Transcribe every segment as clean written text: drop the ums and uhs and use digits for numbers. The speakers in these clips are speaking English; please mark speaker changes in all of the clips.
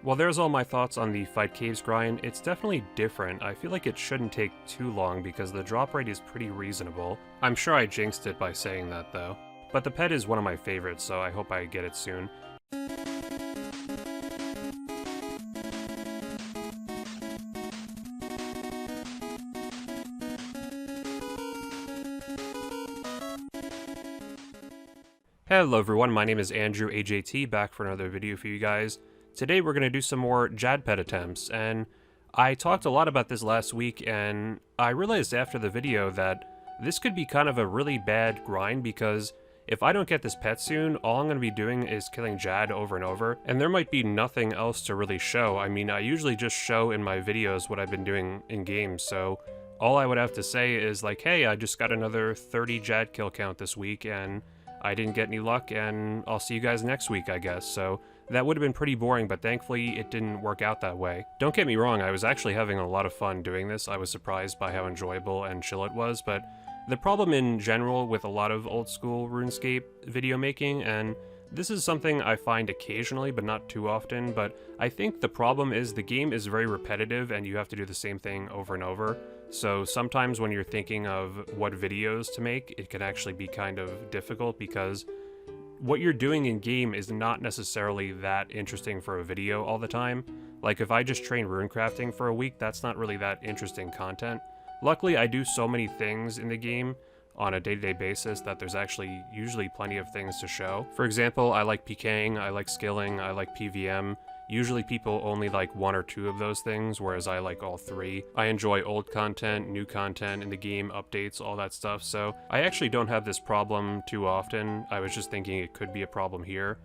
Speaker 1: Well, there's all my thoughts on the Fight Caves grind. It's definitely different. I feel like it shouldn't take too long because the drop rate is pretty reasonable. I'm sure I jinxed it by saying that though. But the pet is one of my favorites, so I hope I get it soon. Hello everyone, my name is AndrewAJT, back for another video for you guys. Today we're going to do some more Jad Pet attempts, and I talked a lot about this last week, and I realized after the video that this could be kind of a really bad grind because if I don't get this pet soon, all I'm going to be doing is killing Jad over and over, and there might be nothing else to really show. I mean, I usually just show in my videos what I've been doing in games, so all I would have to say is like, hey, I just got another 30 Jad kill count this week, and I didn't get any luck, and I'll see you guys next week, I guess. So that would have been pretty boring, but thankfully it didn't work out that way. Don't get me wrong, I was actually having a lot of fun doing this. I was surprised by how enjoyable and chill it was, but the problem in general with a lot of old school RuneScape video making, and this is something I find occasionally, but not too often, but I think the problem is the game is very repetitive and you have to do the same thing over and over. So sometimes when you're thinking of what videos to make, it can actually be kind of difficult because what you're doing in game is not necessarily that interesting for a video all the time. Like if I just train runecrafting for a week, that's not really that interesting content. Luckily, I do so many things in the game on a day-to-day basis that there's actually usually plenty of things to show. For example, I like PKing, I like skilling, I like PVM. Usually people only like one or two of those things, whereas I like all three. I enjoy old content, new content in the game, updates, all that stuff, so I actually don't have this problem too often. I was just thinking it could be a problem here.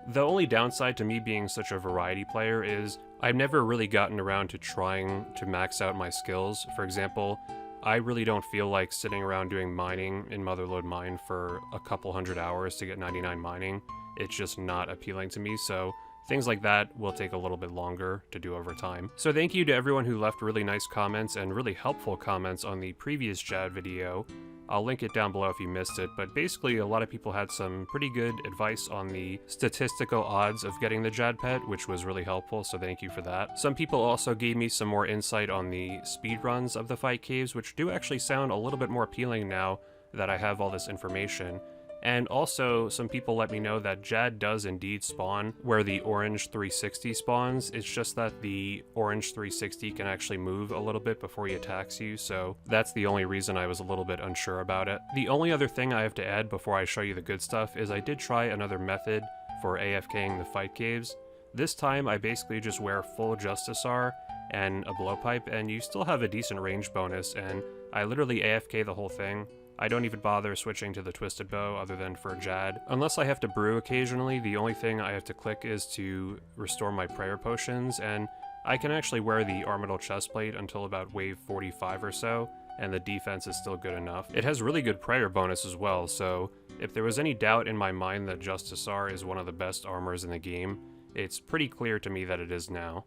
Speaker 1: The only downside to me being such a variety player is I've never really gotten around to trying to max out my skills. For example, I really don't feel like sitting around doing mining in Motherlode Mine for a couple hundred hours to get 99 mining. It's just not appealing to me, so things like that will take a little bit longer to do over time. So thank you to everyone who left really nice comments and really helpful comments on the previous Jad video. I'll link it down below if you missed it, but basically a lot of people had some pretty good advice on the statistical odds of getting the Jad Pet, which was really helpful, so thank you for that. Some people also gave me some more insight on the speedruns of the Fight Caves, which do actually sound a little bit more appealing now that I have all this information. And also, some people let me know that Jad does indeed spawn where the orange 360 spawns. It's just that the orange 360 can actually move a little bit before he attacks you, so that's the only reason I was a little bit unsure about it. The only other thing I have to add before I show you the good stuff is I did try another method for AFKing the Fight Caves. This time I basically just wear full Justiciar and a blowpipe, and you still have a decent range bonus, and I literally AFK the whole thing. I don't even bother switching to the Twisted Bow other than for Jad. Unless I have to brew occasionally, the only thing I have to click is to restore my prayer potions, and I can actually wear the Armadyl chestplate until about wave 45 or so, and the defense is still good enough. It has really good prayer bonus as well, so if there was any doubt in my mind that Justiciar is one of the best armors in the game, it's pretty clear to me that it is now.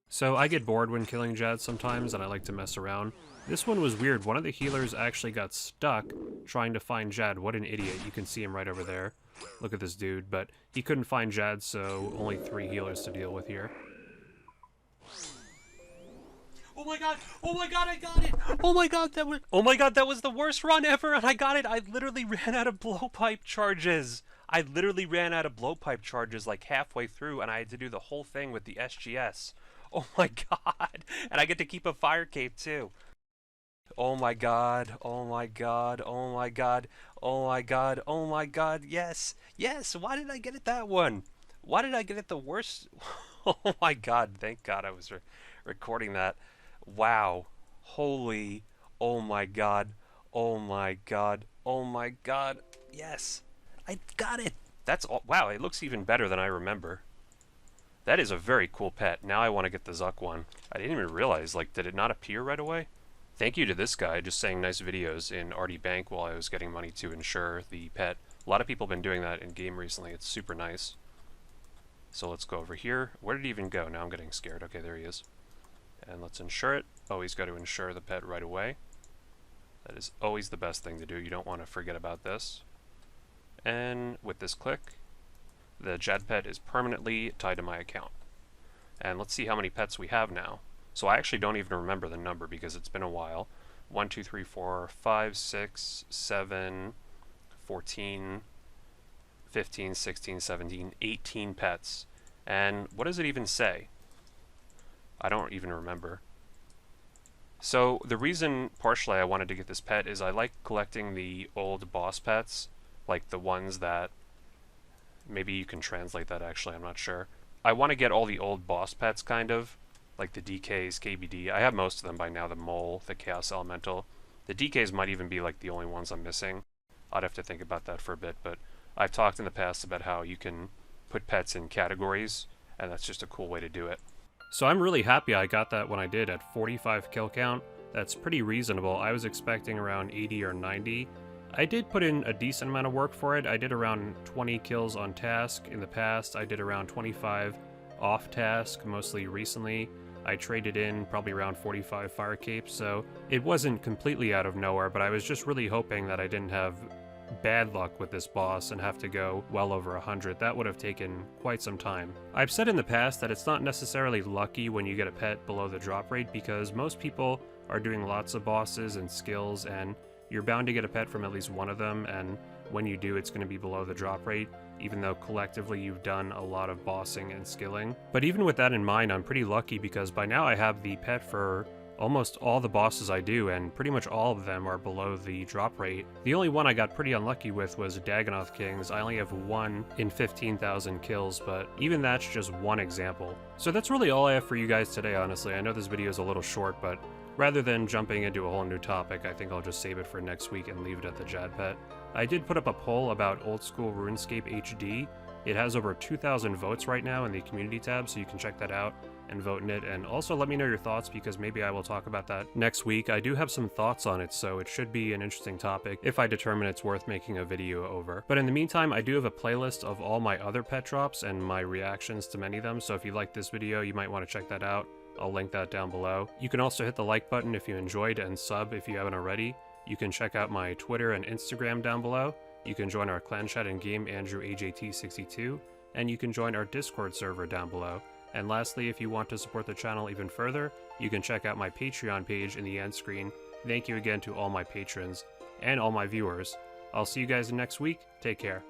Speaker 1: So I get bored when killing Jad sometimes, and I like to mess around. This one was weird. One of the healers actually got stuck trying to find Jad. What an idiot. You can see him right over there. Look at this dude. But he couldn't find Jad, so only 3 healers to deal with here.
Speaker 2: Oh my god! Oh my god, I got it! Oh my god, that was the worst run ever, and I got it! I literally ran out of blowpipe charges! I literally ran out of blowpipe charges like halfway through, and I had to do the whole thing with the SGS. Oh my god! And I get to keep a fire cape too. Oh my god, oh my god, oh my god, oh my god, oh my god, yes, yes, why did I get it that one? Why did I get it the worst? Oh my god, thank god I was recording that. Wow, holy, oh my god, oh my god, oh my god, yes, I got it. That's all, wow, it looks even better than I remember. That is a very cool pet. Now I want to get the Zuck one. I didn't even realize, like, did it not appear right away? Thank you to this guy just saying nice videos in RD Bank while I was getting money to insure the pet. A lot of people have been doing that in game recently. It's super nice. So let's go over here. Where did he even go? Now I'm getting scared. Okay, there he is. And let's insure it. Always got to insure the pet right away. That is always the best thing to do. You don't want to forget about this. And with this click, the Jad Pet is permanently tied to my account.
Speaker 1: And let's see how many pets we have now. So I actually don't even remember the number because it's been a while. 1, 2, 3, 4, 5, 6, 7, 14, 15, 16, 17, 18 pets. And what does it even say? I don't even remember. So the reason partially I wanted to get this pet is I like collecting the old boss pets, like the ones that, maybe you can translate that actually, I'm not sure. I want to get all the old boss pets kind of, like the DKs, KBD. I have most of them by now, the Mole, the Chaos Elemental. The DKs might even be like the only ones I'm missing. I'd have to think about that for a bit, but I've talked in the past about how you can put pets in categories, and that's just a cool way to do it. So I'm really happy I got that when I did at 45 kill count. That's pretty reasonable. I was expecting around 80 or 90. I did put in a decent amount of work for it. I did around 20 kills on task in the past. I did around 25 off task, mostly recently. I traded in probably around 45 fire capes, so it wasn't completely out of nowhere, but I was just really hoping that I didn't have bad luck with this boss and have to go well over 100. That would have taken quite some time. I've said in the past that it's not necessarily lucky when you get a pet below the drop rate, because most people are doing lots of bosses and skills, and you're bound to get a pet from at least one of them, and when you do, it's going to be below the drop rate, even though collectively you've done a lot of bossing and skilling. But even with that in mind, I'm pretty lucky because by now I have the pet for almost all the bosses I do, and pretty much all of them are below the drop rate. The only one I got pretty unlucky with was Dagonoth Kings. I only have one in 15,000 kills, but even that's just one example. So that's really all I have for you guys today, honestly. I know this video is a little short, but rather than jumping into a whole new topic, I think I'll just save it for next week and leave it at the Jad Pet. I did put up a poll about Old School RuneScape HD. It has over 2,000 votes right now in the community tab, so you can check that out and vote in it. And also let me know your thoughts, because maybe I will talk about that next week. I do have some thoughts on it, so it should be an interesting topic if I determine it's worth making a video over. But in the meantime, I do have a playlist of all my other pet drops and my reactions to many of them, so if you like this video, you might want to check that out. I'll link that down below. You can also hit the like button if you enjoyed, and sub if you haven't already. You can check out my Twitter and Instagram down below. You can join our clan chat in game, AndrewAJT62, and you can join our Discord server down below. And lastly, if you want to support the channel even further, you can check out my Patreon page in the end screen. Thank you again to all my patrons and all my viewers. I'll see you guys next week. Take care.